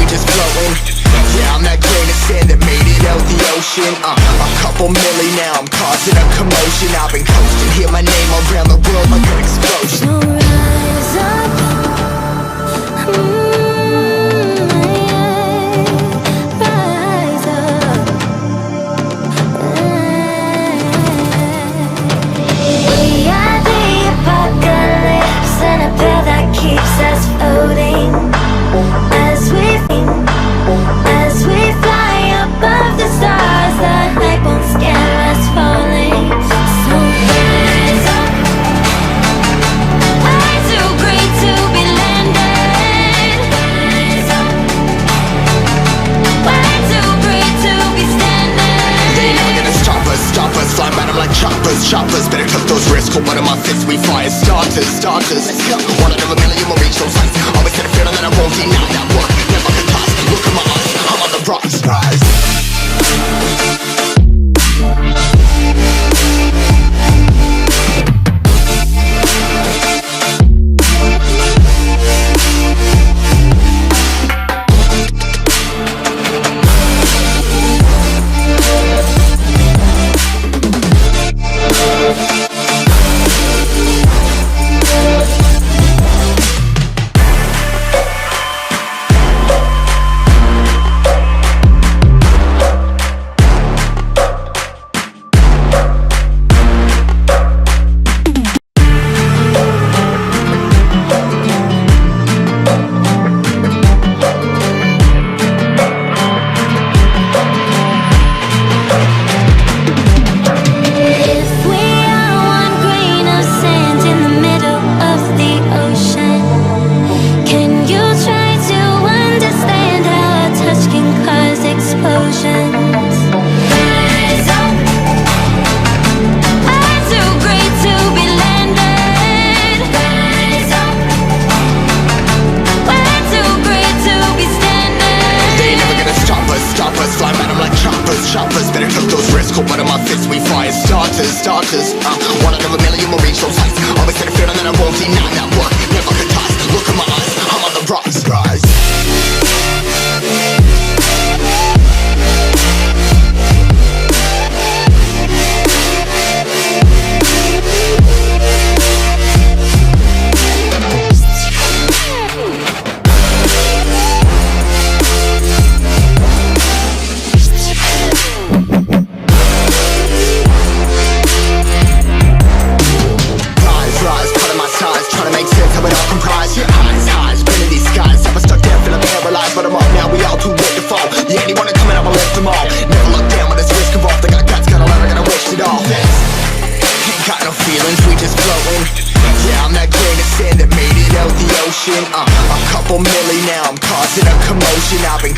just floating. Yeah, I'm that grain of sand that made it out the ocean. A couple milli now, I'm causing a commotion. I've been coasting, hear my name around the world like an explosion. So rise up, rise up. We are the apocalypse, and a pill that keeps us floating. As we fly above the stars, the hype won't scare us falling. So rise up. Way too great to be landed. Rise up. Way too great to be standing. They ain't never gonna stop us, fly by them like choppers. Better cut those risks, hold one of my fists, we fire starters. Let's go. One out of a million will reach those heights. Always had a feeling that I won't deny that work. Never could toss, look at my eyes, I'm on the rocks. Rise. Choppers, better cut those risks, hold one of my fists, we fire starters. One out of a million will reach those heights. Always had a feeling that I won't deny that work. Never could toss, look at my eyes, I'm on the rocks. Rise. A couple milli now, I'm causing a commotion. I've been